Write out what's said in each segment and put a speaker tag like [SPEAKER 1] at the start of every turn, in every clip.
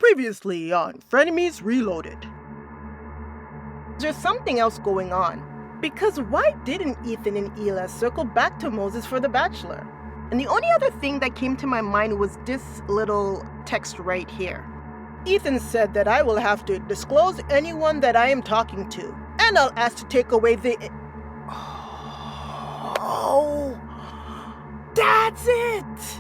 [SPEAKER 1] Previously on Frenemies Reloaded. There's something else going on. Because why didn't Ethan and Hila circle back to Moses for the Bachelor? And the only other thing that came to my mind was this little text right here. Ethan said that I will have to disclose anyone that I am talking to, and I'll ask to take away the... Oh, that's it!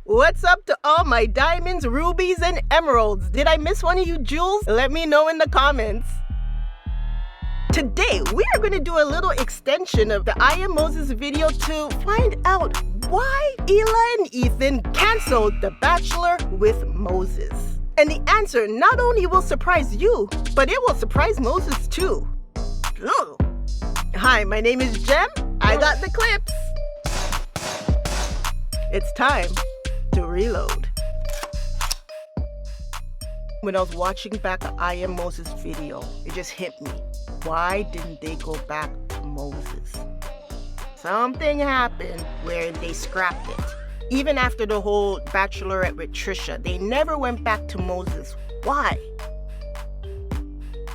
[SPEAKER 1] What's up to all my diamonds, rubies, and emeralds? Did I miss one of you jewels? Let me know in the comments. Today, we are going to do a little extension of the I Am Moses video to find out why Hila and Ethan canceled The Bachelor with Moses. And the answer not only will surprise you, but it will surprise Moses too. Ugh. Hi, my name is Jem. I got the clips. It's time to reload. When I was watching back the I Am Moses video, it just hit me. Why didn't they go back to Moses? Something happened where they scrapped it. Even after the whole Bachelorette with Trisha, they never went back to Moses. Why?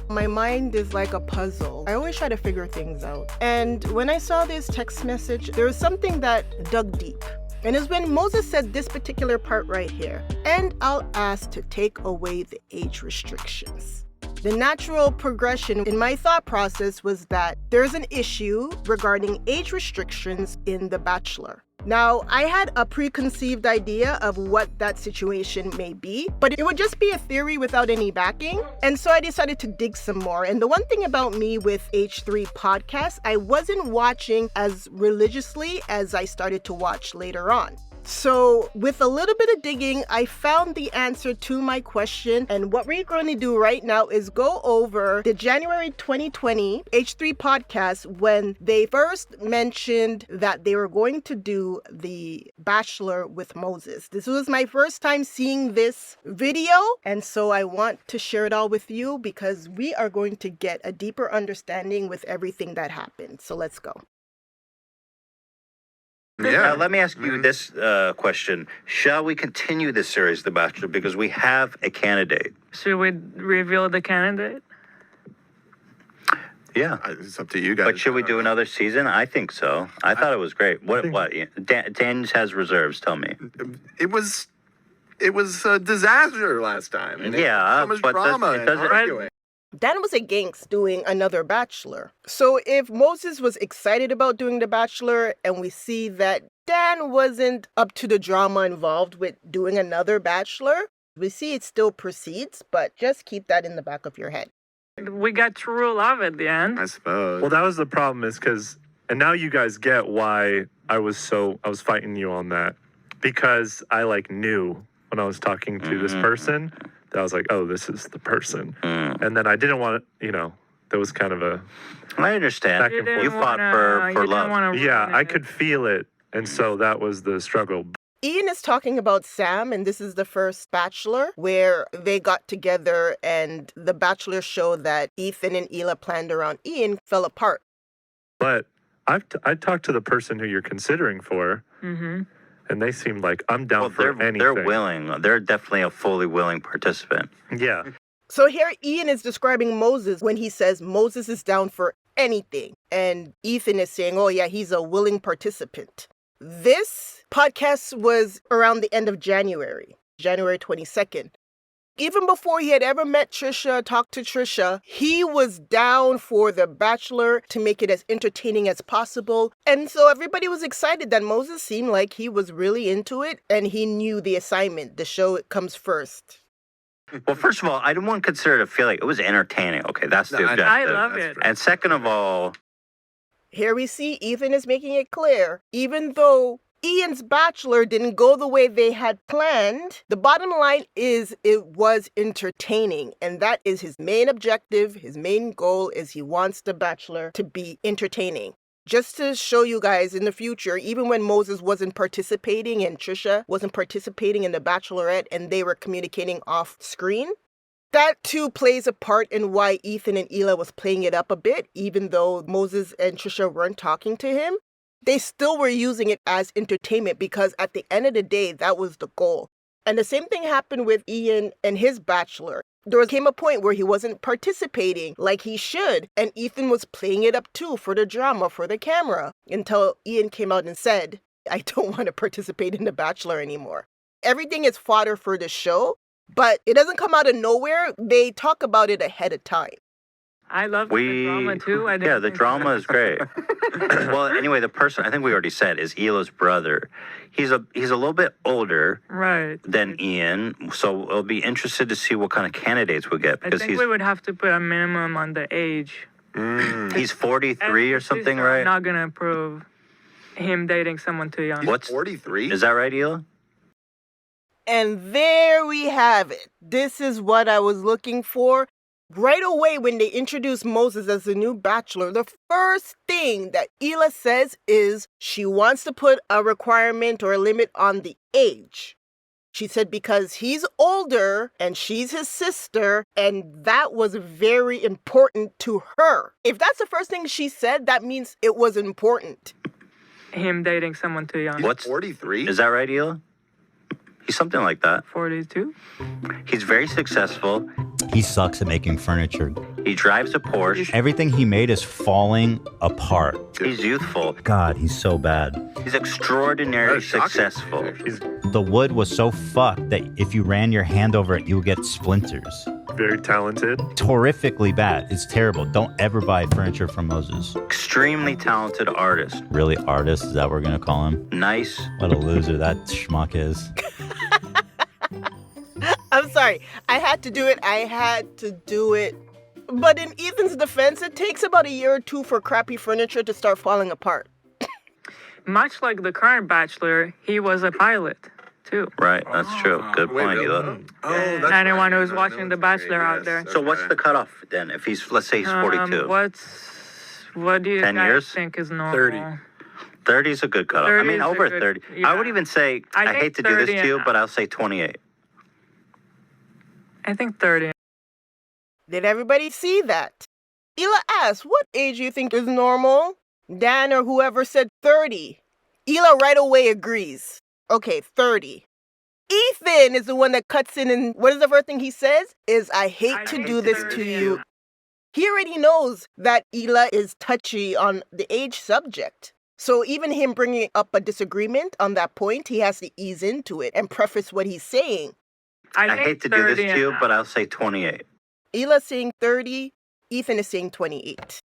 [SPEAKER 1] My mind is like a puzzle. I always try to figure things out. And when I saw this text message, there was something that dug deep. And it's when Moses said this particular part right here. And I'll ask to take away the age restrictions. The natural progression in my thought process was that there's an issue regarding age restrictions in The Bachelor. Now, I had a preconceived idea of what that situation may be, but it would just be a theory without any backing. And so I decided to dig some more. And the one thing about me with H3 podcasts, I wasn't watching as religiously as I started to watch later on. So with a little bit of digging, I found the answer to my question. And what we're going to do right now is go over the January 2020 H3 podcast when they first mentioned that they were going to do The Bachelor with Moses. This was my first time seeing this video. And so I want to share it all with you because we are going to get a deeper understanding with everything that happened. So let's go.
[SPEAKER 2] Yeah. Let me ask you this question. Shall we continue this series, The Bachelor, because we have a candidate?
[SPEAKER 3] Should we reveal the candidate?
[SPEAKER 2] Yeah.
[SPEAKER 4] It's up to you guys.
[SPEAKER 2] But should we do another season? I think so. I thought it was great. What? Dan has reserves, tell me.
[SPEAKER 4] It was a disaster last time. And
[SPEAKER 2] Yeah,
[SPEAKER 4] so much
[SPEAKER 2] but
[SPEAKER 4] drama
[SPEAKER 2] it doesn't-
[SPEAKER 4] and arguing.
[SPEAKER 1] Dan was against doing another Bachelor. So if Moses was excited about doing The Bachelor and we see that Dan wasn't up to the drama involved with doing another Bachelor, we see it still proceeds, but just keep that in the back of your head.
[SPEAKER 3] We got true love at the end.
[SPEAKER 4] I suppose.
[SPEAKER 5] Well, that was the problem is because, and now you guys get why I was fighting you on that. Because I knew when I was talking to this person that I was like, oh, this is the person. And then I didn't want to, there was kind of a...
[SPEAKER 2] I understand.
[SPEAKER 5] Back and forth.
[SPEAKER 2] You fought for love.
[SPEAKER 5] Yeah, I could feel it. And so that was the struggle.
[SPEAKER 1] Ian is talking about Sam, and this is the first Bachelor where they got together and the Bachelor show that Ethan and Hila planned around Ian fell apart.
[SPEAKER 5] But I talked to the person who you're considering for, and they seemed like, I'm down for anything.
[SPEAKER 2] They're willing. They're definitely a fully willing participant.
[SPEAKER 5] Yeah.
[SPEAKER 1] So here Ian is describing Moses when he says Moses is down for anything. And Ethan is saying, oh yeah, he's a willing participant. This podcast was around the end of January 22nd. Even before he had ever met Trisha, talked to Trisha, he was down for The Bachelor to make it as entertaining as possible. And so everybody was excited that Moses seemed like he was really into it and he knew the assignment. The show comes first.
[SPEAKER 2] Well, first of all, I didn't consider it a feeling. It was entertaining. Okay, that's the objective.
[SPEAKER 3] I love it.
[SPEAKER 2] And second of all...
[SPEAKER 1] Here we see Ethan is making it clear, even though Ian's Bachelor didn't go the way they had planned, the bottom line is it was entertaining. And that is his main objective. His main goal is he wants The Bachelor to be entertaining. Just to show you guys in the future, even when Moses wasn't participating and Trisha wasn't participating in The Bachelorette and they were communicating off screen, that too plays a part in why Ethan and Hila was playing it up a bit, even though Moses and Trisha weren't talking to him. they still were using it as entertainment because at the end of the day, that was the goal. And the same thing happened with Ian and his Bachelor. There came a point where he wasn't participating like he should, and Ethan was playing it up too for the drama, for the camera, until Ian came out and said, I don't want to participate in The Bachelor anymore. Everything is fodder for the show, but it doesn't come out of nowhere. They talk about it ahead of time.
[SPEAKER 3] I love the drama too.
[SPEAKER 2] Yeah, the drama is great. Well, anyway, the person I think we already said is Hila's brother. He's a little bit older
[SPEAKER 3] Right.
[SPEAKER 2] than Ian, so we'll be interested to see what kind of candidates we get
[SPEAKER 3] I
[SPEAKER 2] because
[SPEAKER 3] think we would have to put a minimum on the age.
[SPEAKER 2] he's 43 or something,
[SPEAKER 3] I'm
[SPEAKER 2] right?
[SPEAKER 3] not gonna approve him dating someone too young.
[SPEAKER 2] What's
[SPEAKER 4] 43?
[SPEAKER 2] Is that right, Hila?
[SPEAKER 1] And there we have it. This is what I was looking for. Right away, when they introduced Moses as the new Bachelor, the first thing that Hila says is she wants to put a requirement or a limit on the age. She said because he's older and she's his sister, and that was very important to her. If that's the first thing she said, that means it was important.
[SPEAKER 3] Him dating someone too young.
[SPEAKER 2] What's
[SPEAKER 4] 43?
[SPEAKER 2] Is that right, Hila? He's something like that.
[SPEAKER 3] 42?
[SPEAKER 2] He's very successful.
[SPEAKER 6] He sucks at making furniture.
[SPEAKER 2] He drives a Porsche.
[SPEAKER 6] Everything he made is falling apart.
[SPEAKER 2] He's youthful.
[SPEAKER 6] God, he's so bad.
[SPEAKER 2] He's extraordinarily
[SPEAKER 4] That's shocking,
[SPEAKER 2] successful.
[SPEAKER 4] actually.
[SPEAKER 6] The wood was so fucked that if you ran your hand over it, you would get splinters.
[SPEAKER 5] Very talented.
[SPEAKER 6] It's horrifically bad. It's terrible. Don't ever buy furniture from Moses.
[SPEAKER 2] Extremely talented artist.
[SPEAKER 6] Really, artist? Is that what we're going to call him?
[SPEAKER 2] Nice.
[SPEAKER 6] What a loser that schmuck is.
[SPEAKER 1] I'm sorry. I had to do it. But in Ethan's defense, it takes about a year or two for crappy furniture to start falling apart.
[SPEAKER 3] Much like the current Bachelor, he was a pilot too.
[SPEAKER 2] Right, that's true. Good
[SPEAKER 4] Wait,
[SPEAKER 2] point,
[SPEAKER 4] really?
[SPEAKER 2] Hila.
[SPEAKER 4] Oh, that's
[SPEAKER 3] Anyone
[SPEAKER 4] right.
[SPEAKER 3] who's watching The Bachelor out there.
[SPEAKER 2] So what's the cutoff then? If he's, let's say he's 42.
[SPEAKER 3] What do you
[SPEAKER 2] 10
[SPEAKER 3] guys
[SPEAKER 2] years?
[SPEAKER 3] think is normal?
[SPEAKER 4] 30.
[SPEAKER 2] 30 is a good cutoff. I
[SPEAKER 3] 30
[SPEAKER 2] mean,
[SPEAKER 3] is a
[SPEAKER 2] over
[SPEAKER 3] good-
[SPEAKER 2] 30.
[SPEAKER 3] yeah.
[SPEAKER 2] I would even say,
[SPEAKER 3] I
[SPEAKER 2] I
[SPEAKER 3] think
[SPEAKER 2] hate to do this
[SPEAKER 3] 30
[SPEAKER 2] to you,
[SPEAKER 3] and
[SPEAKER 2] but
[SPEAKER 3] up.
[SPEAKER 2] I'll say 28.
[SPEAKER 3] I think 30.
[SPEAKER 1] Did everybody see that? Hila asked, what age do you think is normal? Dan or whoever said 30. Hila right away agrees. Okay, 30. Ethan is the one that cuts in, and what is the first thing he says? Is I hate to do this to
[SPEAKER 3] 30
[SPEAKER 1] you.
[SPEAKER 3] and up.
[SPEAKER 1] He already knows that Hila is touchy on the age subject. So even him bringing up a disagreement on that point, he has to ease into it and preface what he's saying.
[SPEAKER 2] I
[SPEAKER 3] think
[SPEAKER 2] hate to do this
[SPEAKER 3] 30
[SPEAKER 2] to you,
[SPEAKER 3] and
[SPEAKER 2] but
[SPEAKER 3] up.
[SPEAKER 2] I'll say 28.
[SPEAKER 1] Hila's saying 30, Ethan is saying 28.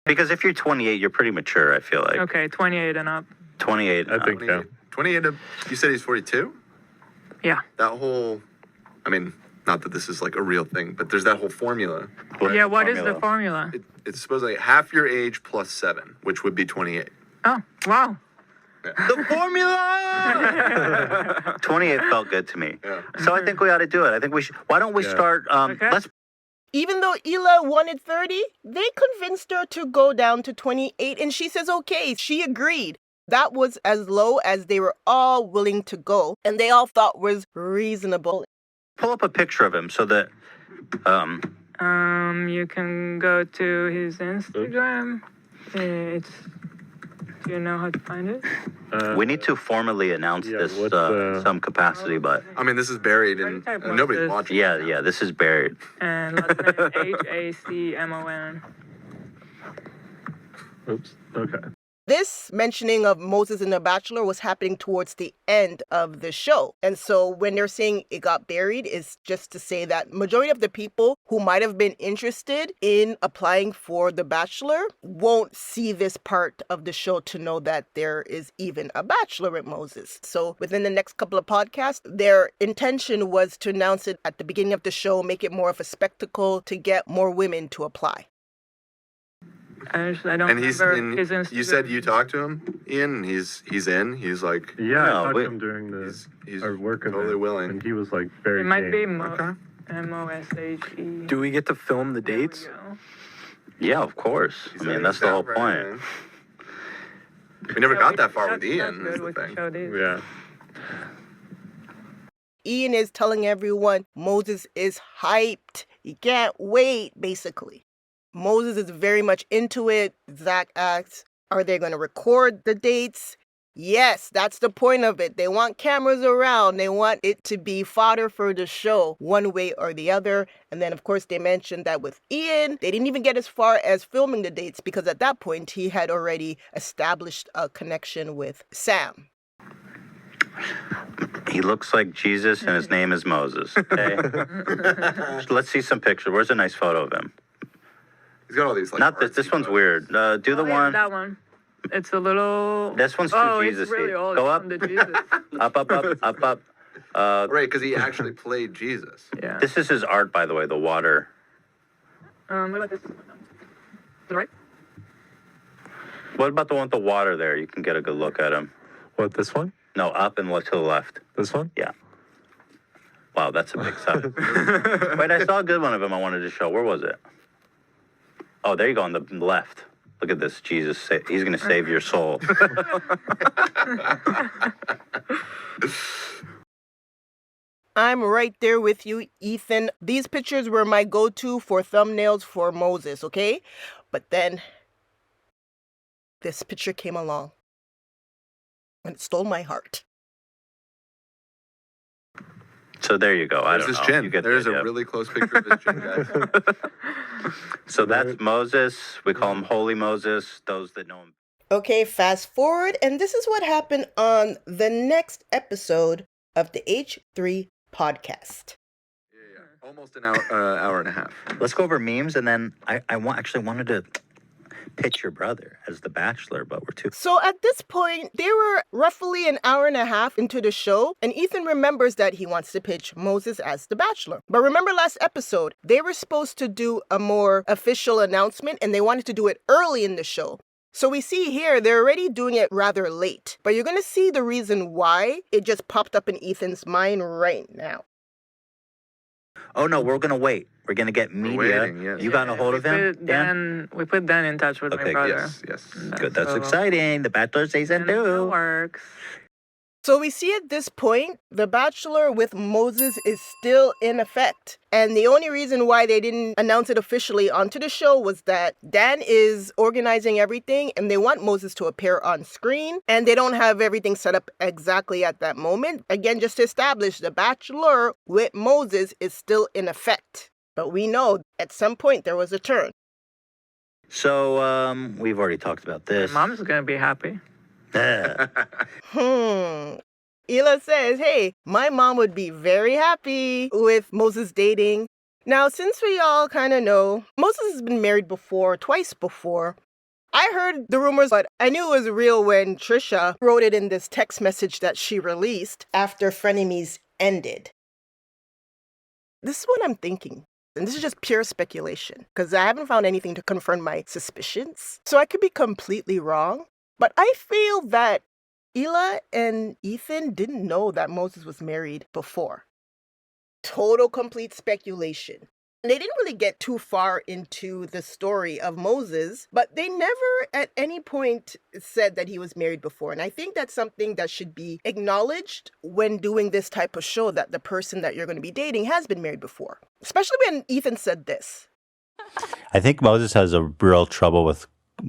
[SPEAKER 2] Because if you're 28, you're pretty mature, I feel like.
[SPEAKER 3] Okay, 28 and up.
[SPEAKER 2] 28.
[SPEAKER 5] I think, yeah.
[SPEAKER 4] 28, you said he's 42?
[SPEAKER 3] Yeah.
[SPEAKER 4] That whole, I mean, not that this is like a real thing, but there's that whole formula.
[SPEAKER 3] Yeah, what is the formula?
[SPEAKER 4] It's supposedly half your age plus 7, which would be 28.
[SPEAKER 3] Oh, wow.
[SPEAKER 2] The formula! 28 felt good to me.
[SPEAKER 4] Yeah.
[SPEAKER 2] So I think we ought to do it. I think we should. Why don't we
[SPEAKER 5] Yeah.
[SPEAKER 2] start?
[SPEAKER 3] Okay.
[SPEAKER 2] Let's.
[SPEAKER 1] Even though Hila wanted 30, they convinced her to go down to 28, and she says okay. She agreed. That was as low as they were all willing to go, and they all thought was reasonable.
[SPEAKER 2] Pull up a picture of him so that.
[SPEAKER 3] You can go to his Instagram. It's. Do you know how to find it?
[SPEAKER 2] We need to formally announce
[SPEAKER 5] Yeah,
[SPEAKER 2] this
[SPEAKER 5] what's,
[SPEAKER 2] some capacity, but
[SPEAKER 4] I mean, this is buried and
[SPEAKER 3] Type of
[SPEAKER 4] nobody's
[SPEAKER 3] this.
[SPEAKER 4] watching.
[SPEAKER 2] yeah, this is buried.
[SPEAKER 3] And last name Hacmon.
[SPEAKER 5] Oops. Okay.
[SPEAKER 1] This mentioning of Moses and the Bachelor was happening towards the end of the show. And so when they're saying it got buried, is just to say that majority of the people who might have been interested in applying for the Bachelor won't see this part of the show to know that there is even a Bachelor with Moses. So within the next couple of podcasts, their intention was to announce it at the beginning of the show, make it more of a spectacle to get more women to apply.
[SPEAKER 3] I don't
[SPEAKER 4] And he's
[SPEAKER 3] remember his
[SPEAKER 4] in,
[SPEAKER 3] Instagram.
[SPEAKER 4] you said you talked to him, Ian, and he's in. He's like,
[SPEAKER 5] Yeah,
[SPEAKER 2] No,
[SPEAKER 5] I talked
[SPEAKER 2] we-
[SPEAKER 5] to him during the
[SPEAKER 4] he's
[SPEAKER 5] our work event,
[SPEAKER 4] totally willing.
[SPEAKER 5] and he was like very.
[SPEAKER 3] It might be
[SPEAKER 5] game.
[SPEAKER 4] Okay.
[SPEAKER 3] Moshe.
[SPEAKER 7] Do we get to film the dates?
[SPEAKER 3] There we go.
[SPEAKER 2] Yeah, of course. I mean, that's the whole point.
[SPEAKER 4] We never
[SPEAKER 3] Yeah,
[SPEAKER 4] got
[SPEAKER 3] we-
[SPEAKER 4] that far with
[SPEAKER 3] that's
[SPEAKER 4] Ian, is
[SPEAKER 3] good.
[SPEAKER 4] the
[SPEAKER 3] We can
[SPEAKER 4] thing.
[SPEAKER 3] show these.
[SPEAKER 5] Yeah.
[SPEAKER 1] Ian is telling everyone Moses is hyped. He can't wait, basically. Moses is very much into it. Zach asks, Are they going to record the dates? Yes, that's the point of it. They want cameras around. They want it to be fodder for the show, one way or the other. And then, of course, they mentioned that with Ian, they didn't even get as far as filming the dates because at that point, he had already established a connection with Sam.
[SPEAKER 2] He looks like Jesus and his name is Moses. Okay? Let's see some pictures. Where's a nice photo of him?
[SPEAKER 4] He's got all these like.
[SPEAKER 2] Not this. This one's weird. Do the one.
[SPEAKER 3] That one. It's a little.
[SPEAKER 2] This one's too Jesus-y.
[SPEAKER 3] It's really old.
[SPEAKER 2] Go up.
[SPEAKER 3] It's from the Jesus.
[SPEAKER 2] Up.
[SPEAKER 4] Right, because he actually played Jesus.
[SPEAKER 3] Yeah.
[SPEAKER 2] This is his art, by the way. The water.
[SPEAKER 3] What about this? Right.
[SPEAKER 2] What about the one with the water there? You can get a good look at him.
[SPEAKER 5] What, this one?
[SPEAKER 2] No, up and to the left.
[SPEAKER 5] This one?
[SPEAKER 2] Yeah. Wow, that's a big sub. Wait, I saw a good one of him I wanted to show. Where was it? Oh, there you go on the left. Look at this. Jesus, he's going to save your soul.
[SPEAKER 1] I'm right there with you, Ethan. These pictures were my go-to for thumbnails for Moses, okay? But then this picture came along and it stole my heart.
[SPEAKER 2] So there you go. I
[SPEAKER 4] There's
[SPEAKER 2] don't
[SPEAKER 4] his
[SPEAKER 2] know.
[SPEAKER 4] chin.
[SPEAKER 2] You get the
[SPEAKER 4] There's a
[SPEAKER 2] idea.
[SPEAKER 4] really close picture of his chin, guys.
[SPEAKER 2] So that's Moses. We call him Holy Moses. Those that know him.
[SPEAKER 1] Okay, fast forward, and this is what happened on the next episode of the H3 podcast.
[SPEAKER 4] Yeah. Almost an hour and a half.
[SPEAKER 2] Let's go over memes, and then I actually wanted to pitch your brother as the Bachelor, but we're too.
[SPEAKER 1] So at this point, they were roughly an hour and a half into the show, and Ethan remembers that he wants to pitch Moses as the Bachelor. But remember last episode, they were supposed to do a more official announcement, and they wanted to do it early in the show. So we see here, they're already doing it rather late. But you're going to see the reason why it just popped up in Ethan's mind right now.
[SPEAKER 2] Oh no, we're gonna wait. We're gonna get media.
[SPEAKER 4] waiting, yes.
[SPEAKER 2] You got a hold of him, Dan?
[SPEAKER 3] We put Dan in touch with
[SPEAKER 2] Okay,
[SPEAKER 3] my brother.
[SPEAKER 4] Yes.
[SPEAKER 2] Good. That's
[SPEAKER 3] So-
[SPEAKER 2] exciting. The Bachelor season
[SPEAKER 3] And it
[SPEAKER 2] 2.
[SPEAKER 3] works.
[SPEAKER 1] So we see at this point, the Bachelor with Moses is still in effect. And the only reason why they didn't announce it officially onto the show was that Dan is organizing everything and they want Moses to appear on screen. And they don't have everything set up exactly at that moment. Again, just to establish the Bachelor with Moses is still in effect. But we know at some point there was a turn.
[SPEAKER 2] So we've already talked about this.
[SPEAKER 3] My mom's gonna be happy.
[SPEAKER 1] Hila says, hey, my mom would be very happy with Moses dating. Now, since we all kind of know, Moses has been married before, twice before. I heard the rumors, but I knew it was real when Trisha wrote it in this text message that she released after Frenemies ended. This is what I'm thinking. And this is just pure speculation, because I haven't found anything to confirm my suspicions. So I could be completely wrong. But I feel that Hila and Ethan didn't know that Moses was married before. Total complete speculation. They didn't really get too far into the story of Moses, but they never at any point said that he was married before. And I think that's something that should be acknowledged when doing this type of show, that the person that you're going to be dating has been married before. Especially when Ethan said this.
[SPEAKER 6] I think Moses has a real trouble with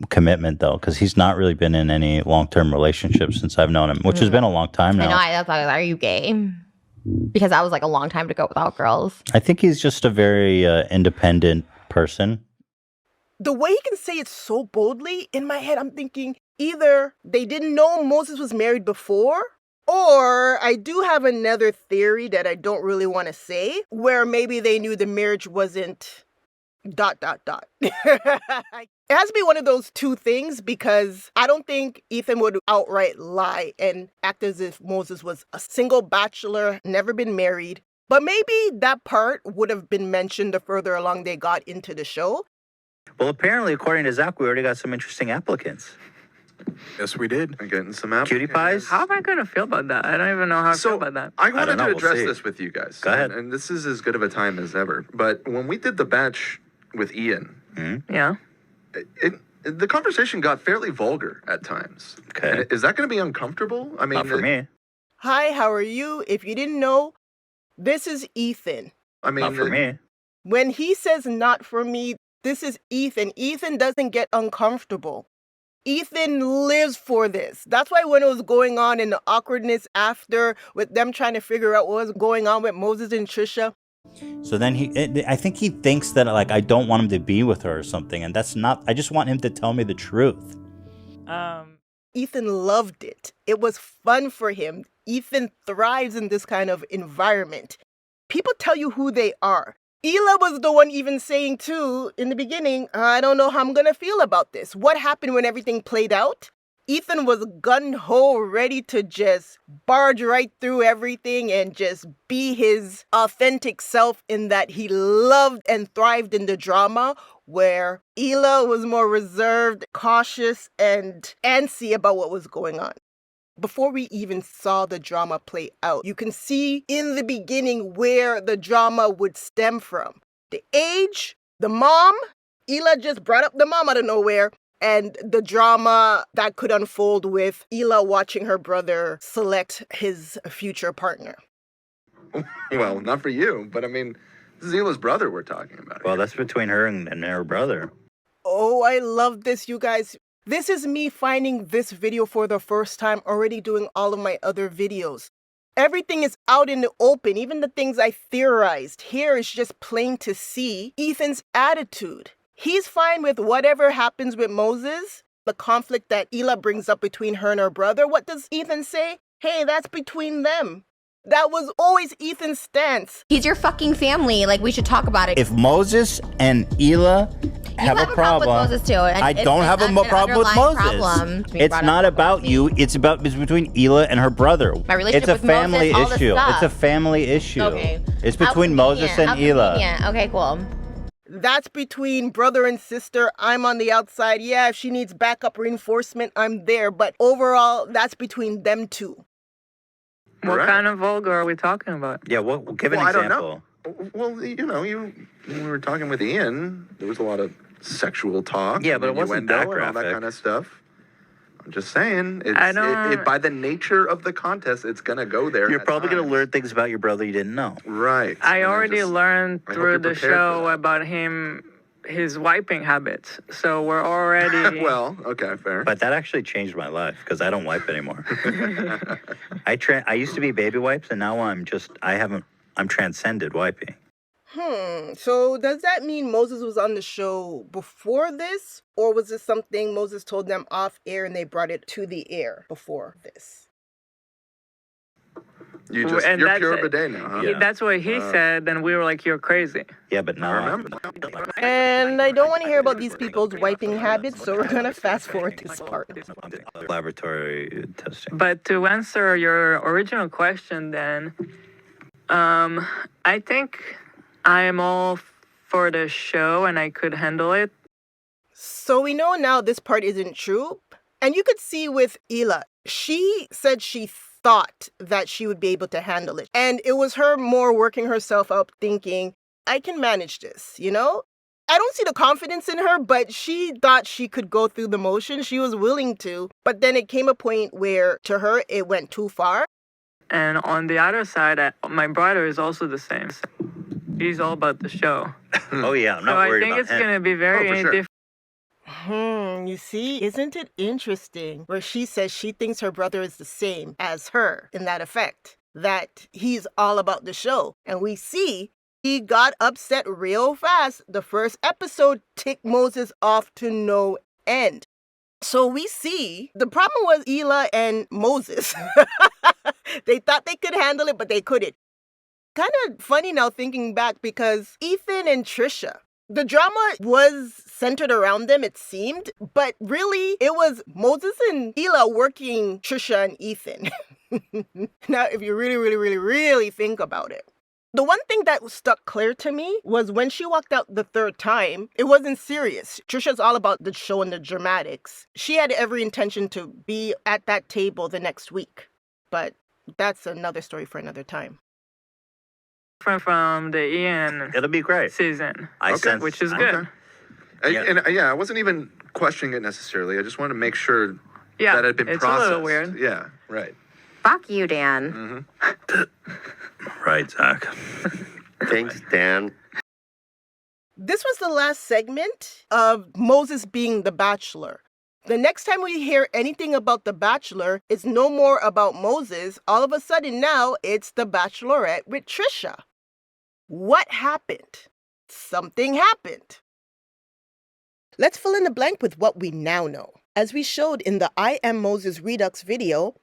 [SPEAKER 6] commitment, though, because he's not really been in any long-term relationships since I've known him, which has been a long time
[SPEAKER 7] I
[SPEAKER 6] now.
[SPEAKER 7] know. I thought, are you gay? Because that was like a long time to go without girls.
[SPEAKER 6] I think he's just a very independent person.
[SPEAKER 1] The way he can say it so boldly, in my head, I'm thinking either they didn't know Moses was married before, or I do have another theory that I don't really want to say, where maybe they knew the marriage wasn't ... It has to be one of those two things, because I don't think Ethan would outright lie and act as if Moses was a single bachelor, never been married. But maybe that part would have been mentioned the further along they got into the show.
[SPEAKER 2] Well, apparently, according to Zach, we already got some interesting applicants.
[SPEAKER 4] Yes, we did. I'm getting some applicants.
[SPEAKER 2] Cutie pies?
[SPEAKER 3] How am I gonna feel about that? I don't even know how I feel about that.
[SPEAKER 4] I
[SPEAKER 2] don't
[SPEAKER 4] wanted
[SPEAKER 2] know,
[SPEAKER 4] to
[SPEAKER 2] we'll
[SPEAKER 4] address
[SPEAKER 2] see.
[SPEAKER 4] this with you guys.
[SPEAKER 2] Go ahead.
[SPEAKER 4] And this is as good of a time as ever. But when we did the batch with Ian,
[SPEAKER 3] Yeah.
[SPEAKER 4] the conversation got fairly vulgar at times.
[SPEAKER 2] Okay.
[SPEAKER 4] And is that going to be uncomfortable? I mean,
[SPEAKER 2] Not for me.
[SPEAKER 1] Hi, how are you? If you didn't know, this is Ethan.
[SPEAKER 4] I mean,
[SPEAKER 2] Not for me.
[SPEAKER 1] When he says not for me, this is Ethan. Ethan doesn't get uncomfortable. Ethan lives for this. That's why when it was going on and the awkwardness after with them trying to figure out what was going on with Moses and Trisha.
[SPEAKER 6] So then I think he thinks that like I don't want him to be with her or something, and that's not. I just want him to tell me the truth.
[SPEAKER 1] Ethan loved it. It was fun for him. Ethan thrives in this kind of environment. People tell you who they are. Hila was the one even saying too in the beginning, I don't know how I'm gonna feel about this. What happened when everything played out? Ethan was gun-ho, ready to just barge right through everything and just be his authentic self in that he loved and thrived in the drama, where Hila was more reserved, cautious, and antsy about what was going on. Before we even saw the drama play out, you can see in the beginning where the drama would stem from. The age, the mom, Hila just brought up the mom out of nowhere, and the drama that could unfold with Hila watching her brother select his future partner.
[SPEAKER 4] Well, not for you, but I mean, this is Hila's brother we're talking about.
[SPEAKER 2] Well, that's between her and her brother.
[SPEAKER 1] Oh, I love this, you guys. This is me finding this video for the first time, already doing all of my other videos. Everything is out in the open, even the things I theorized. Here is just plain to see Ethan's attitude. He's fine with whatever happens with Moses, the conflict that Hila brings up between her and her brother. What does Ethan say? Hey, that's between them. That was always Ethan's stance.
[SPEAKER 7] He's your fucking family. Like, we should talk about it.
[SPEAKER 6] If Moses and Hila have a problem
[SPEAKER 7] with Moses too. And
[SPEAKER 6] I don't have a problem with Moses. It's not about you. It's between Hila and her brother.
[SPEAKER 7] My relationship
[SPEAKER 6] it's a
[SPEAKER 7] with
[SPEAKER 6] family
[SPEAKER 7] Moses, all this
[SPEAKER 6] issue.
[SPEAKER 7] stuff.
[SPEAKER 6] It's a family issue.
[SPEAKER 7] Okay.
[SPEAKER 6] It's between Moses and Hila.
[SPEAKER 7] Okay, cool.
[SPEAKER 1] That's between brother and sister. I'm on the outside. Yeah, if she needs backup reinforcement, I'm there. But overall, that's between them two.
[SPEAKER 3] What
[SPEAKER 4] Right.
[SPEAKER 3] kind of vulgar are we talking about?
[SPEAKER 2] Yeah, give an
[SPEAKER 4] Well, I don't
[SPEAKER 2] example.
[SPEAKER 4] know. Well, when we were talking with Ian, there was a lot of sexual talk.
[SPEAKER 2] Yeah, but it
[SPEAKER 4] and
[SPEAKER 2] wasn't
[SPEAKER 4] innuendo
[SPEAKER 2] that
[SPEAKER 4] and all that
[SPEAKER 2] graphic.
[SPEAKER 4] kind of stuff. I'm just saying,
[SPEAKER 3] I don't-
[SPEAKER 4] it by the nature of the contest, it's gonna go there.
[SPEAKER 2] You're
[SPEAKER 4] at
[SPEAKER 2] probably going to
[SPEAKER 4] times.
[SPEAKER 2] learn things about your brother you didn't know.
[SPEAKER 4] Right.
[SPEAKER 3] I
[SPEAKER 4] And
[SPEAKER 3] already learned
[SPEAKER 4] I hope
[SPEAKER 3] through
[SPEAKER 4] you're
[SPEAKER 3] the
[SPEAKER 4] prepared for
[SPEAKER 3] show
[SPEAKER 4] that.
[SPEAKER 3] about his wiping habits. So we're already.
[SPEAKER 4] Well, okay, fair.
[SPEAKER 2] But that actually changed my life because I don't wipe anymore. I used to be baby wipes, and now I'm transcended wiping.
[SPEAKER 1] So does that mean Moses was on the show before this? Or was this something Moses told them off air and they brought it to the air before this?
[SPEAKER 4] You're
[SPEAKER 3] that's
[SPEAKER 4] pure
[SPEAKER 3] it.
[SPEAKER 4] bidet now, huh?
[SPEAKER 2] Yeah.
[SPEAKER 3] That's what he said, and we were like, "You're crazy."
[SPEAKER 2] Yeah, but now
[SPEAKER 4] I remember.
[SPEAKER 1] And I don't want to hear about these people's wiping habits, so we're going to fast forward this part.
[SPEAKER 2] Laboratory testing.
[SPEAKER 3] But to answer your original question, then, I think I am all for the show, and I could handle it.
[SPEAKER 1] So we know now this part isn't true. And you could see with Hila, she said she thought that she would be able to handle it. And it was her more working herself up thinking, I can manage this, you know? I don't see the confidence in her, but she thought she could go through the motion. She was willing to. But then it came a point where, to her, it went too far.
[SPEAKER 3] And on the other side, my brother is also the same. He's all about the show.
[SPEAKER 2] Oh, yeah, I'm
[SPEAKER 3] So
[SPEAKER 2] not
[SPEAKER 3] I
[SPEAKER 2] worried
[SPEAKER 3] think
[SPEAKER 2] about
[SPEAKER 3] it's
[SPEAKER 2] him.
[SPEAKER 3] going to be very
[SPEAKER 4] Oh, for sure.
[SPEAKER 3] different.
[SPEAKER 1] You see, isn't it interesting where she says she thinks her brother is the same as her in that effect, that he's all about the show. And we see he got upset real fast. The first episode ticked Moses off to no end. So we see the problem was Hila and Moses. They thought they could handle it, but they couldn't. Kind of funny now thinking back because Ethan and Trisha, the drama was centered around them, it seemed, but really it was Moses and Hila working Trisha and Ethan. Now, if you really think about it. The one thing that stuck clear to me was when she walked out the third time, it wasn't serious. Trisha's all about the show and the dramatics. She had every intention to be at that table the next week, but that's another story for another time.
[SPEAKER 3] From the Ian
[SPEAKER 2] It'll be great.
[SPEAKER 3] season,
[SPEAKER 2] I sense,
[SPEAKER 3] which is good.
[SPEAKER 4] Okay. I wasn't even questioning it necessarily. I just wanted to make sure
[SPEAKER 3] Yeah,
[SPEAKER 4] that it had been
[SPEAKER 3] it's
[SPEAKER 4] processed.
[SPEAKER 3] a little weird.
[SPEAKER 4] Yeah, right.
[SPEAKER 7] Fuck you, Dan.
[SPEAKER 2] Right, Zach.
[SPEAKER 8] Thanks, Dan.
[SPEAKER 1] This was the last segment of Moses being the Bachelor. The next time we hear anything about The Bachelor, it's no more about Moses. All of a sudden now, it's The Bachelorette with Trisha. What happened? Something happened. Let's fill in the blank with what we now know. As we showed in the I Am Moses Redux video,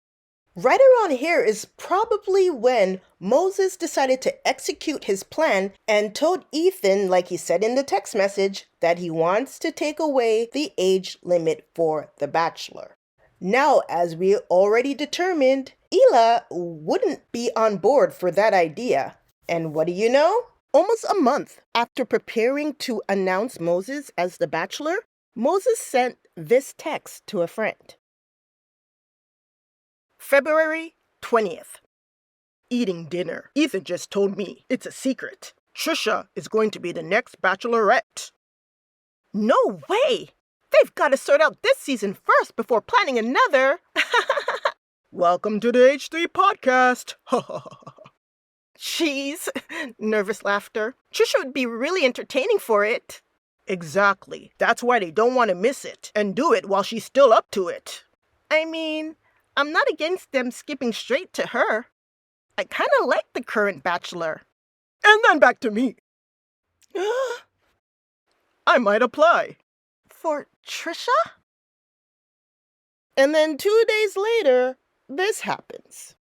[SPEAKER 1] right around here is probably when Moses decided to execute his plan and told Ethan, like he said in the text message, that he wants to take away the age limit for The Bachelor. Now, as we already determined, Hila wouldn't be on board for that idea. And what do you know? Almost a month after preparing to announce Moses as The Bachelor, Moses sent this text to a friend. February 20th. Eating dinner. Ethan just told me it's a secret. Trisha is going to be the next Bachelorette. No way! They've got to sort out this season first before planning another. Welcome to the H3 podcast. Jeez. Nervous laughter. Trisha would be really entertaining for it. Exactly. That's why they don't want to miss it and do it while she's still up to it. I mean, I'm not against them skipping straight to her. I kind of like the current Bachelor. And then back to me. I might apply. For Trisha? And then 2 days later, this happens.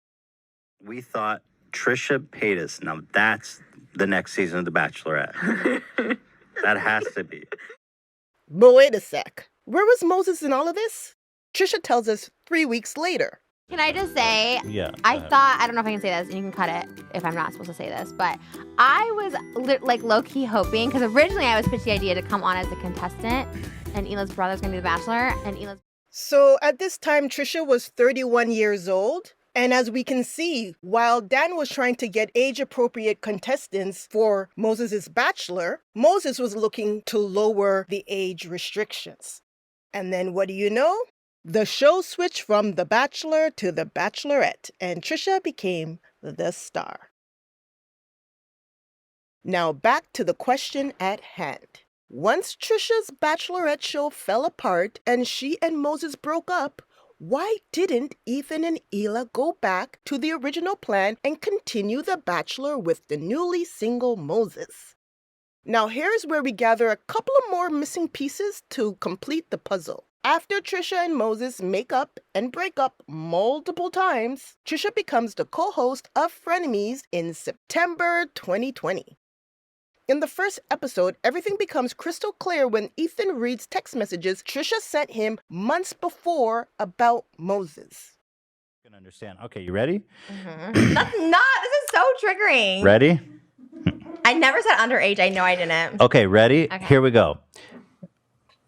[SPEAKER 2] We thought Trisha Paytas. Now that's the next season of The Bachelorette. That has to be.
[SPEAKER 1] But wait a sec. Where was Moses in all of this? Trisha tells us 3 weeks later.
[SPEAKER 7] Can I just say,
[SPEAKER 6] Yeah.
[SPEAKER 7] I don't know if I can say this, and you can cut it if I'm not supposed to say this, but I was like low-key hoping, because originally I was pitched the idea to come on as a contestant, and Hila's brother's going to be the Bachelor, and Hila's...
[SPEAKER 1] So at this time, Trisha was 31 years old. And as we can see, while Dan was trying to get age-appropriate contestants for Moses' Bachelor, Moses was looking to lower the age restrictions. And then what do you know? The show switched from The Bachelor to The Bachelorette, and Trisha became the star. Now back to the question at hand. Once Trisha's Bachelorette show fell apart and she and Moses broke up, why didn't Ethan and Hila go back to the original plan and continue The Bachelor with the newly single Moses? Now here's where we gather a couple of more missing pieces to complete the puzzle. After Trisha and Moses make up and break up multiple times, Trisha becomes the co-host of Frenemies in September 2020. In the first episode, everything becomes crystal clear when Ethan reads text messages Trisha sent him months before about Moses.
[SPEAKER 6] I can understand. Okay, you ready?
[SPEAKER 7] That's not, this is so triggering.
[SPEAKER 6] Ready?
[SPEAKER 7] I never said underage, I know I didn't.
[SPEAKER 6] Okay, ready?
[SPEAKER 7] Okay.
[SPEAKER 6] Here we go.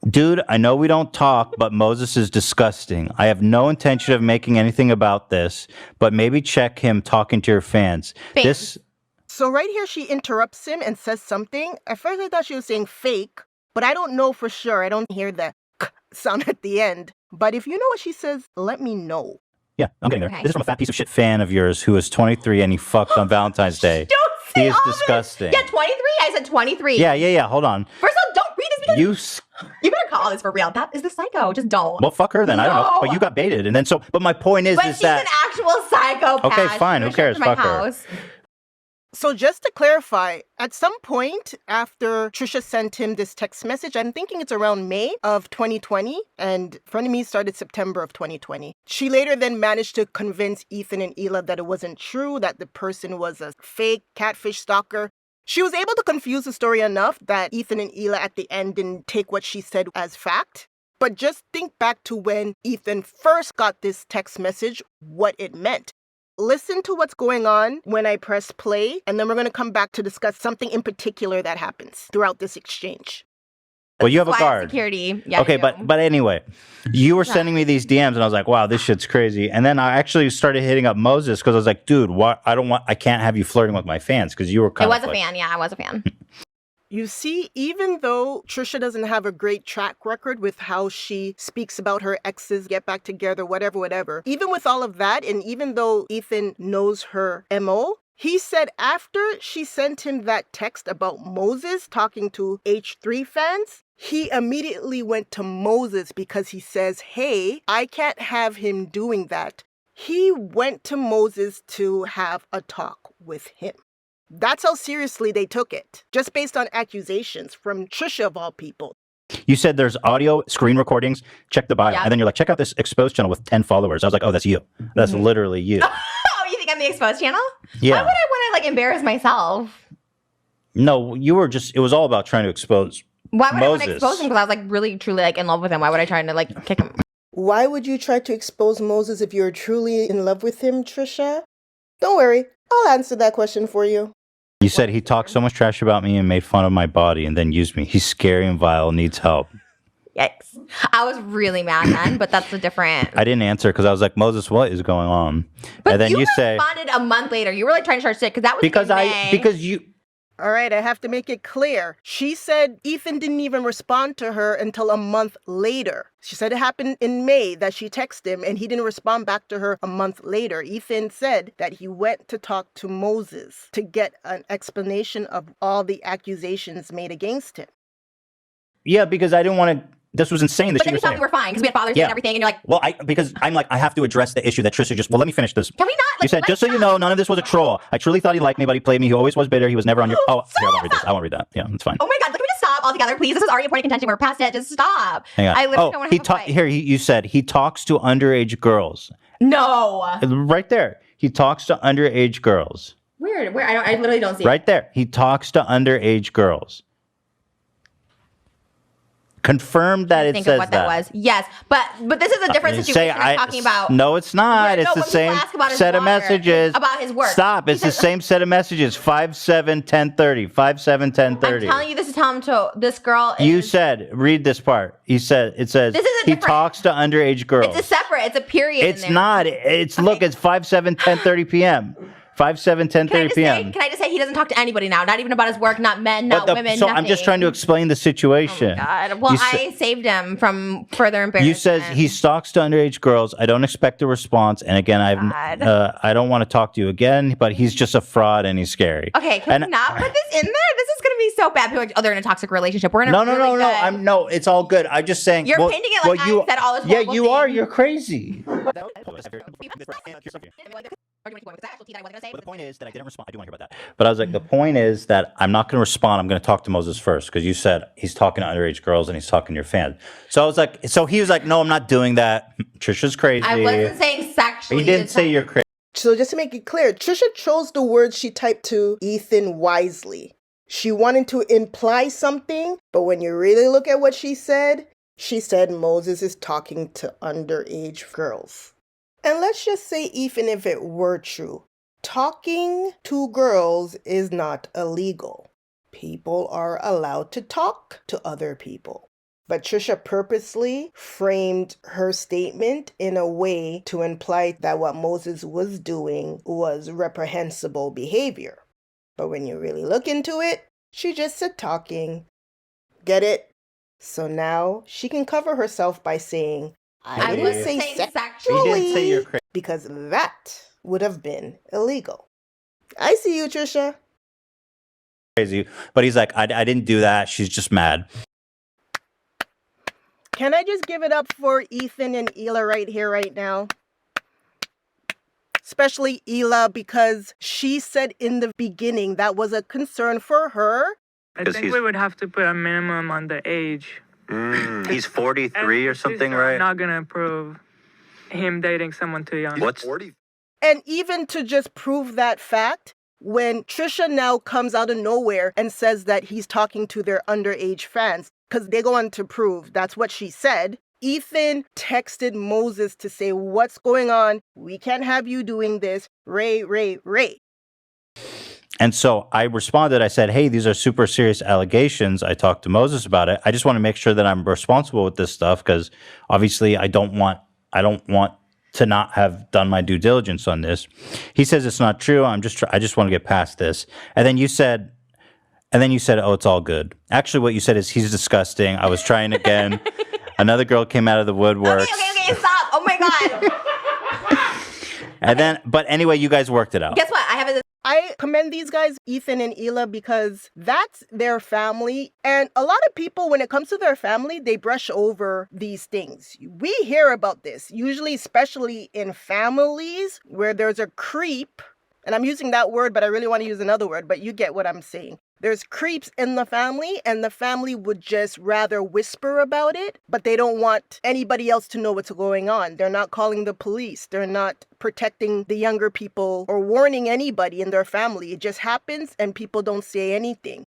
[SPEAKER 6] Dude, I know we don't talk, but Moses is disgusting. I have no intention of making anything about this, but maybe check him talking to your fans.
[SPEAKER 7] Fans.
[SPEAKER 1] So right here, she interrupts him and says something. At first, I thought she was saying fake, but I don't know for sure. I don't hear the k sound at the end. But if you know what she says, let me know.
[SPEAKER 6] Yeah, I'm getting there.
[SPEAKER 7] Okay.
[SPEAKER 6] This is from a fat piece of shit fan of yours who is 23 and he fucked on Valentine's Day.
[SPEAKER 7] Don't say
[SPEAKER 6] He is
[SPEAKER 7] all this.
[SPEAKER 6] disgusting.
[SPEAKER 7] Yeah, 23? I said 23.
[SPEAKER 6] Yeah, hold on.
[SPEAKER 7] First of all, don't read this because you better call this for real. That is the psycho. Just don't.
[SPEAKER 6] Well, fuck her then. I don't know.
[SPEAKER 7] No.
[SPEAKER 6] But you got baited. And then but my point is,
[SPEAKER 7] But
[SPEAKER 6] is
[SPEAKER 7] she's
[SPEAKER 6] that...
[SPEAKER 7] an actual psychopath.
[SPEAKER 6] Okay, fine. Who
[SPEAKER 7] She's gonna
[SPEAKER 6] cares?
[SPEAKER 7] show up to
[SPEAKER 6] Fuck
[SPEAKER 7] my
[SPEAKER 6] her.
[SPEAKER 7] house.
[SPEAKER 1] So just to clarify, at some point after Trisha sent him this text message, I'm thinking it's around May of 2020, and Frenemies started September of 2020. She later then managed to convince Ethan and Hila that it wasn't true, that the person was a fake catfish stalker. She was able to confuse the story enough that Ethan and Hila at the end didn't take what she said as fact. But just think back to when Ethan first got this text message, what it meant. Listen to what's going on when I press play, and then we're going to come back to discuss something in particular that happens throughout this exchange.
[SPEAKER 6] Well, you have a
[SPEAKER 7] Quiet
[SPEAKER 6] guard.
[SPEAKER 7] security. Yeah,
[SPEAKER 6] Okay,
[SPEAKER 7] I do.
[SPEAKER 6] but anyway, you were sending me these DMs, and I was like, "Wow, this shit's crazy." And then I actually started hitting up Moses because I was like, "Dude, what? I can't have you flirting with my fans because you were kind
[SPEAKER 7] I
[SPEAKER 6] of
[SPEAKER 7] was a
[SPEAKER 6] like,
[SPEAKER 7] fan. Yeah, I was a fan.
[SPEAKER 1] You see, even though Trisha doesn't have a great track record with how she speaks about her exes, get back together, whatever, even with all of that, and even though Ethan knows her MO, he said after she sent him that text about Moses talking to H3 fans, he immediately went to Moses because he says, hey, I can't have him doing that. He went to Moses to have a talk with him. That's how seriously they took it, just based on accusations from Trisha of all people.
[SPEAKER 6] You said there's audio, screen recordings, check the bio.
[SPEAKER 7] Yeah.
[SPEAKER 6] And then you're like, check out this exposed channel with 10 followers. I was like, oh, that's you. That's literally you.
[SPEAKER 7] Oh, you think I'm the exposed channel?
[SPEAKER 6] Yeah.
[SPEAKER 7] Why would I want to like embarrass myself?
[SPEAKER 6] No, you were just, it was all about trying to expose
[SPEAKER 7] Why would I want to
[SPEAKER 6] Moses.
[SPEAKER 7] expose him? Because I was like really truly like in love with him. Why would I try to like kick him?
[SPEAKER 1] Why would you try to expose Moses if you're truly in love with him, Trisha? Don't worry, I'll answer that question for you.
[SPEAKER 6] You said he talked so much trash about me and made fun of my body and then used me. He's scary and vile, needs help.
[SPEAKER 7] Yikes. I was really mad then, but that's a different.
[SPEAKER 6] I didn't answer because I was like, Moses, what is going on?
[SPEAKER 7] But
[SPEAKER 6] and then you
[SPEAKER 7] responded a month later. You were like trying to start shit because that was
[SPEAKER 6] because
[SPEAKER 7] in May.
[SPEAKER 6] because you
[SPEAKER 1] All right, I have to make it clear. She said Ethan didn't even respond to her until a month later. She said it happened in May that she texted him and he didn't respond back to her a month later. Ethan said that he went to talk to Moses to get an explanation of all the accusations made against him.
[SPEAKER 6] Yeah, because I didn't want to. This was insane that
[SPEAKER 7] But
[SPEAKER 6] she
[SPEAKER 7] then you
[SPEAKER 6] was
[SPEAKER 7] thought
[SPEAKER 6] saying.
[SPEAKER 7] we were fine because we had Father's Day and everything, and you're like,
[SPEAKER 6] Well, because I'm like, I have to address the issue that Trisha just. Well, let me finish this.
[SPEAKER 7] can we not? Like,
[SPEAKER 6] You said, just so you know, none of this was a troll. I truly thought he liked me, but he played me. He always was bitter. He was never on your. Oh, here, I won't read this. I won't read that. Yeah, it's fine.
[SPEAKER 7] Oh my God, can we just stop altogether, please? This is already a point of contention. We're past it. Just stop.
[SPEAKER 6] Hang on.
[SPEAKER 7] I literally don't want to have a fight.
[SPEAKER 6] Here, you said he talks to underage girls.
[SPEAKER 7] No.
[SPEAKER 6] Right there. He talks to underage girls.
[SPEAKER 7] Weird. Where? I literally don't see
[SPEAKER 6] Right there. He talks to underage girls. Confirm that it
[SPEAKER 7] think
[SPEAKER 6] says
[SPEAKER 7] of what that was. Yes, but this is a different situation I'm talking about.
[SPEAKER 6] No, it's not.
[SPEAKER 7] Yeah,
[SPEAKER 6] It's
[SPEAKER 7] no,
[SPEAKER 6] the
[SPEAKER 7] when people
[SPEAKER 6] same
[SPEAKER 7] ask about his
[SPEAKER 6] set of
[SPEAKER 7] water,
[SPEAKER 6] messages.
[SPEAKER 7] about his work.
[SPEAKER 6] Stop. It's the same set of messages. 5-7, 10-30. 5-7, 10-30.
[SPEAKER 7] I'm telling you, this is telling to this girl.
[SPEAKER 6] You said, read this part. It says,
[SPEAKER 7] This is a
[SPEAKER 6] he
[SPEAKER 7] different-
[SPEAKER 6] talks to underage girls.
[SPEAKER 7] It's a separate. It's a period.
[SPEAKER 6] It's
[SPEAKER 7] in there.
[SPEAKER 6] not. Look, it's 5-7, 10-30 p.m. 5-7, 10-30 p.m.
[SPEAKER 7] Can I just say he doesn't talk to anybody now? Not even about his work. Not men. Not women.
[SPEAKER 6] So
[SPEAKER 7] nothing.
[SPEAKER 6] I'm just trying to explain the situation.
[SPEAKER 7] God. Well, I saved him from further embarrassment.
[SPEAKER 6] You said he stalks to underage girls. I don't expect a response. And again, I don't want to talk to you again, but he's just a fraud and he's scary.
[SPEAKER 7] Okay, can we not put this in there? This is going to be so bad. People are like, oh, they're in a toxic relationship. We're in a
[SPEAKER 6] No, it's all good. I'm just saying.
[SPEAKER 7] You're painting it like I said all this
[SPEAKER 6] Yeah,
[SPEAKER 7] horrible
[SPEAKER 6] you are.
[SPEAKER 7] things.
[SPEAKER 6] You're crazy.
[SPEAKER 7] The
[SPEAKER 6] point is that I didn't respond. I do want to hear about that. But I was like, the point is that I'm not going to respond. I'm going to talk to Moses first because you said he's talking to underage girls and he's talking to your fans. So I was like, so he was like, no, I'm not doing that. Trisha's crazy.
[SPEAKER 7] I wasn't saying sexually.
[SPEAKER 6] He didn't say you're crazy.
[SPEAKER 1] So just to make it clear, Trisha chose the words she typed to Ethan wisely. She wanted to imply something, but when you really look at what she said Moses is talking to underage girls. And let's just say, even if it were true, talking to girls is not illegal. People are allowed to talk to other people. But Trisha purposely framed her statement in a way to imply that what Moses was doing was reprehensible behavior. But when you really look into it, she just said talking. Get it? So now she can cover herself by saying, I didn't say sexually.
[SPEAKER 6] He didn't say you're crazy.
[SPEAKER 1] Because that would have been illegal. I see you, Trisha.
[SPEAKER 6] But he's like, I didn't do that. She's just mad.
[SPEAKER 1] Can I just give it up for Ethan and Hila right here, right now? Especially Hila, because she said in the beginning that was a concern for her.
[SPEAKER 3] I think we would have to put a minimum on the age.
[SPEAKER 2] He's 43 or something, right?
[SPEAKER 3] I'm not gonna approve him dating someone too young.
[SPEAKER 2] What's
[SPEAKER 4] 40?
[SPEAKER 1] And even to just prove that fact, when Trisha now comes out of nowhere and says that he's talking to their underage fans, because they go on to prove that's what she said, Ethan texted Moses to say, what's going on? We can't have you doing this. Ray.
[SPEAKER 6] And so I responded, I said, hey, these are super serious allegations. I talked to Moses about it. I just want to make sure that I'm responsible with this stuff because obviously I don't want to not have done my due diligence on this. He says it's not true. I just want to get past this. And then you said, oh, it's all good. Actually, what you said is he's disgusting. I was trying again. Another girl came out of the woodwork.
[SPEAKER 7] Okay, stop. Oh my God.
[SPEAKER 6] And then, but anyway, you guys worked it out.
[SPEAKER 7] Guess what?
[SPEAKER 1] I commend these guys, Ethan and Hila, because that's their family. And a lot of people, when it comes to their family, they brush over these things. We hear about this, usually, especially in families where there's a creep. And I'm using that word, but I really want to use another word, but you get what I'm saying. There's creeps in the family, and the family would just rather whisper about it, but they don't want anybody else to know what's going on. They're not calling the police. They're not protecting the younger people or warning anybody in their family. It just happens, and people don't say anything.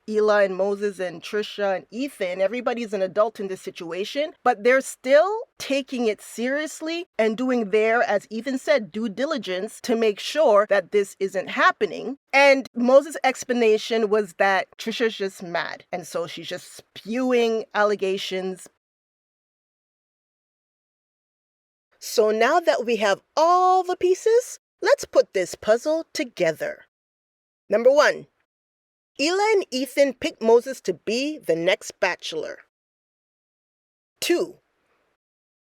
[SPEAKER 1] Hila and Moses and Trisha and Ethan, everybody's an adult in this situation, but they're still taking it seriously and doing their, as Ethan said, due diligence to make sure that this isn't happening. And Moses' explanation was that Trisha's just mad, and so she's just spewing allegations. So now that we have all the pieces, let's put this puzzle together. Number 1. Hila and Ethan picked Moses to be the next Bachelor. 2.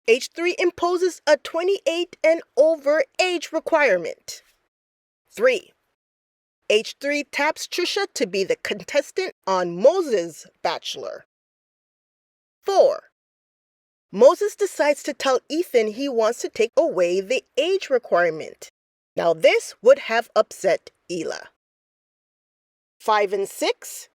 [SPEAKER 1] H3 imposes a 28 and over age requirement. 3. H3 taps Trisha to be the contestant on Moses' Bachelor. 4. Moses decides to tell Ethan he wants to take away the age requirement. Now this would have upset Hila. 5 and 6.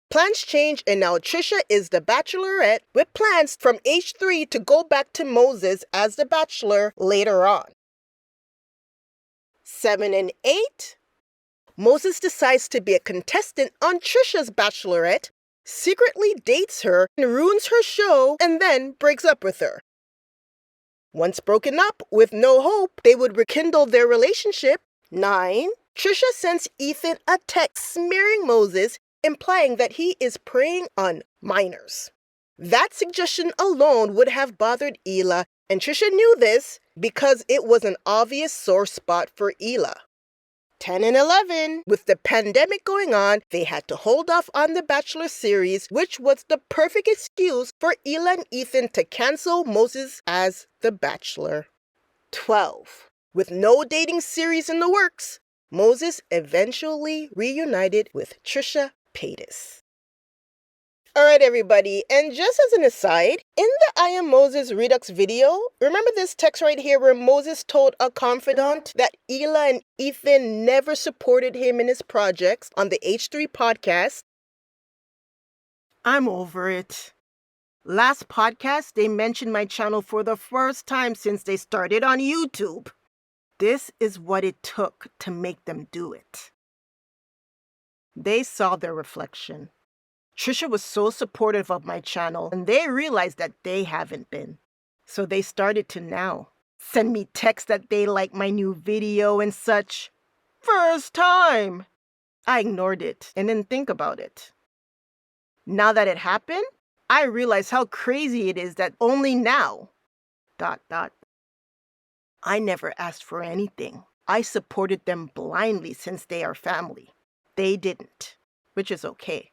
[SPEAKER 1] Plans change, and now Trisha is the Bachelorette with plans from H3 to go back to Moses as the Bachelor later on. 7 and 8. Moses decides to be a contestant on Trisha's Bachelorette, secretly dates her and ruins her show, and then breaks up with her. Once broken up, with no hope they would rekindle their relationship. 9. Trisha sends Ethan a text smearing Moses, implying that he is preying on minors. That suggestion alone would have bothered Hila, and Trisha knew this because it was an obvious sore spot for Hila. 10 and 11. With the pandemic going on, they had to hold off on the Bachelor series, which was the perfect excuse for Hila and Ethan to cancel Moses as the Bachelor. 12. With no dating series in the works, Moses eventually reunited with Trisha Paytas. Alright everybody, and just as an aside, in the I Am Moses Redux video, remember this text right here where Moses told a confidant that Hila and Ethan never supported him in his projects on the H3 podcast? I'm over it. Last podcast, they mentioned my channel for the first time since they started on YouTube. This is what it took to make them do it. They saw their reflection. Trisha was so supportive of my channel, and they realized that they haven't been. So they started to now send me texts that they like my new video and such. First time! I ignored it and didn't think about it. Now that it happened, I realize how crazy it is that only now, ... I never asked for anything. I supported them blindly since they are family. They didn't, which is okay.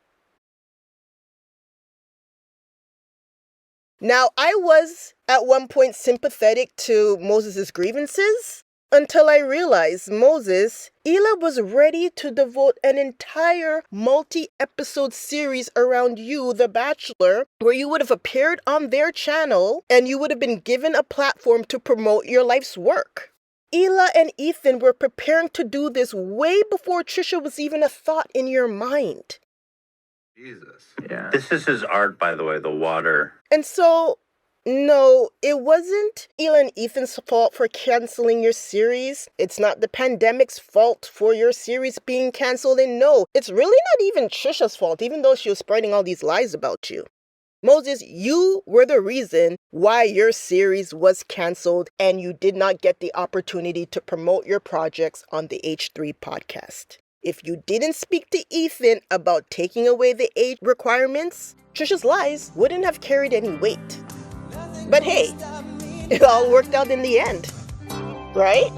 [SPEAKER 1] Now, I was at one point sympathetic to Moses' grievances until I realized Hila was ready to devote an entire multi-episode series around you, the Bachelor, where you would have appeared on their channel and you would have been given a platform to promote your life's work. Hila and Ethan were preparing to do this way before Trisha was even a thought in your mind.
[SPEAKER 4] Jesus.
[SPEAKER 3] Yeah.
[SPEAKER 2] This is his art, by the way, the water.
[SPEAKER 1] And so, no, it wasn't Hila and Ethan's fault for canceling your series. It's not the pandemic's fault for your series being canceled. And no, it's really not even Trisha's fault, even though she was spreading all these lies about you. Moses, you were the reason why your series was canceled and you did not get the opportunity to promote your projects on the H3 podcast. If you didn't speak to Ethan about taking away the age requirements, Trisha's lies wouldn't have carried any weight. But hey, it all worked out in the end, right?